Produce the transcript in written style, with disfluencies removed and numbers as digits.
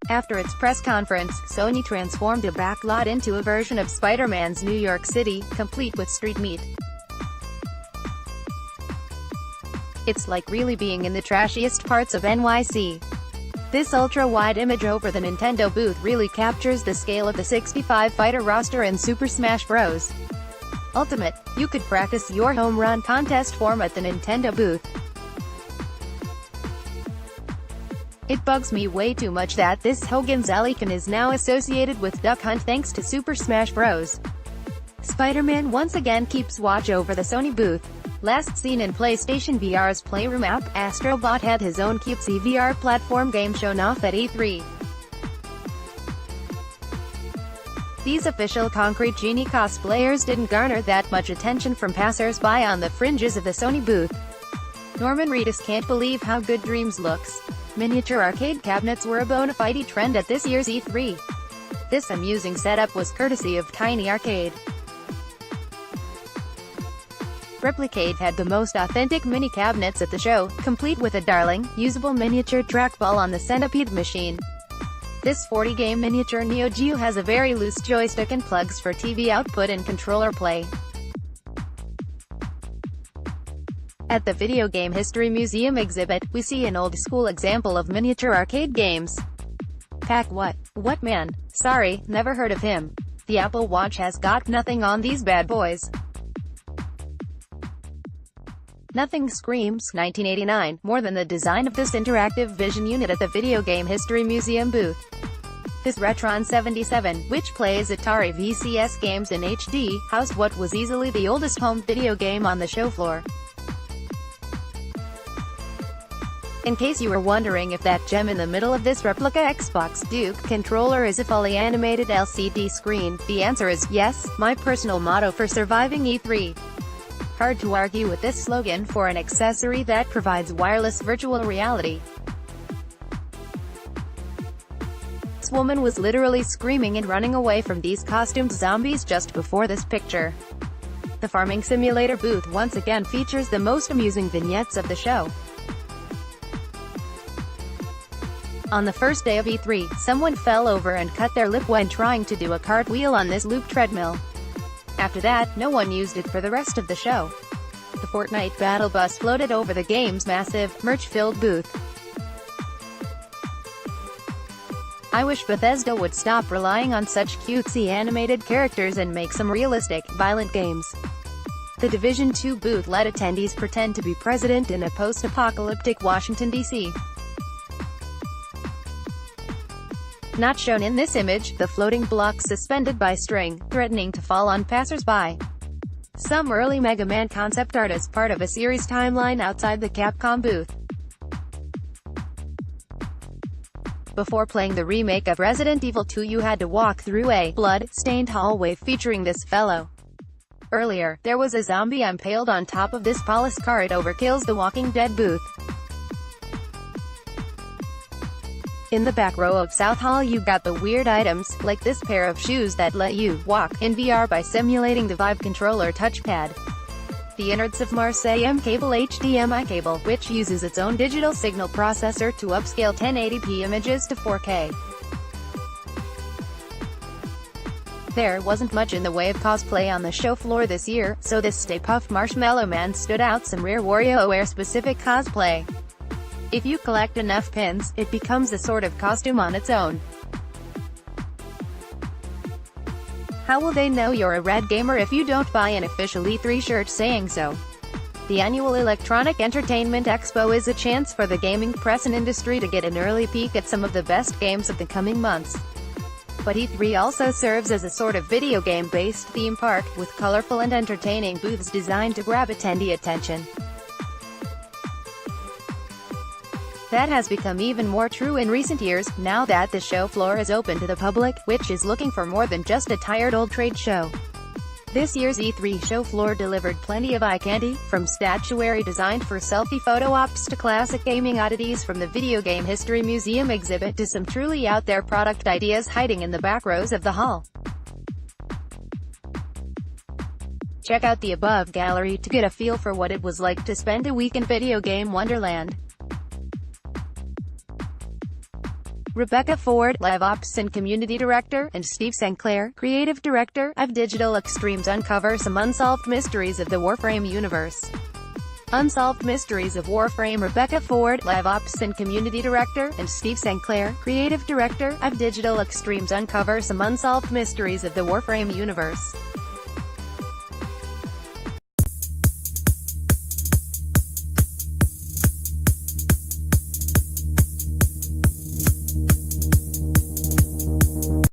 After its press conference, Sony transformed a backlot into a version of Spider-Man's New York City, complete with street meat. It's like really being in the trashiest parts of NYC. This ultra-wide image over the Nintendo booth really captures the scale of the 65-fighter roster in Super Smash Bros. Ultimate. You could practice your home run contest form at the Nintendo booth. It bugs me way too much that this Hogan's icon is now associated with Duck Hunt thanks to Super Smash Bros. Spider-Man once again keeps watch over the Sony booth. Last seen in PlayStation VR's Playroom app, Astrobot had his own cutesy VR platform game shown off at E3. These official Concrete Genie cosplayers didn't garner that much attention from passers-by on the fringes of the Sony booth. Norman Reedus can't believe how good Dreams looks. Miniature arcade cabinets were a bona fide trend at this year's E3. This amusing setup was courtesy of Tiny Arcade. Replicate had the most authentic mini cabinets at the show, complete with a darling, usable miniature trackball on the Centipede machine. This 40-game miniature Neo Geo has a very loose joystick and plugs for TV output and controller play. At the Video Game History Museum exhibit, we see an old-school example of miniature arcade games. Pac what? What man? Sorry, never heard of him. The Apple Watch has got nothing on these bad boys. Nothing screams 1989 more than the design of this interactive vision unit at the Video Game History Museum booth. This Retron 77, which plays Atari VCS games in HD, housed what was easily the oldest home video game on the show floor. In case you were wondering if that gem in the middle of this replica Xbox Duke controller is a fully animated LCD screen, the answer is yes, my personal motto for surviving E3. Hard to argue with this slogan for an accessory that provides wireless virtual reality. This woman was literally screaming and running away from these costumed zombies just before this picture. The farming simulator booth once again features the most amusing vignettes of the show. On the first day of E3, someone fell over and cut their lip when trying to do a cartwheel on this loop treadmill. After that, no one used it for the rest of the show. The Fortnite battle bus floated over the game's massive, merch-filled booth. I wish Bethesda would stop relying on such cutesy animated characters and make some realistic, violent games. The Division 2 booth let attendees pretend to be president in a post-apocalyptic Washington, D.C. Not shown in this image, the floating block suspended by string, threatening to fall on passers-by. Some early Mega Man concept art as part of a series timeline outside the Capcom booth. Before playing the remake of Resident Evil 2 you had to walk through a blood-stained hallway featuring this fellow. Earlier, there was a zombie impaled on top of this polished car. It overkills the Walking Dead booth. In the back row of South Hall you got the weird items, like this pair of shoes that let you walk in VR by simulating the Vive controller touchpad. The innards of Marseille M cable HDMI cable, which uses its own digital signal processor to upscale 1080p images to 4K. There wasn't much in the way of cosplay on the show floor this year, so this Stay Puft Marshmallow Man stood out some rare WarioWare-specific cosplay. If you collect enough pins, it becomes a sort of costume on its own. How will they know you're a Red Gamer if you don't buy an official E3 shirt saying so? The annual Electronic Entertainment Expo is a chance for the gaming press and industry to get an early peek at some of the best games of the coming months. But E3 also serves as a sort of video game-based theme park, with colorful and entertaining booths designed to grab attendee attention. That has become even more true in recent years, now that the show floor is open to the public, which is looking for more than just a tired old trade show. This year's E3 show floor delivered plenty of eye candy, from statuary designed for selfie photo ops to classic gaming oddities from the Video Game History Museum exhibit to some truly out-there product ideas hiding in the back rows of the hall. Check out the above gallery to get a feel for what it was like to spend a week in Video Game Wonderland. Rebecca Ford, Live Ops and Community Director, and Steve St. Clair, Creative Director, of Digital Extremes uncover some unsolved mysteries of the Warframe universe. Unsolved Mysteries of Warframe. Rebecca Ford, Live Ops and Community Director, and Steve St. Clair, Creative Director, of Digital Extremes uncover some unsolved mysteries of the Warframe universe.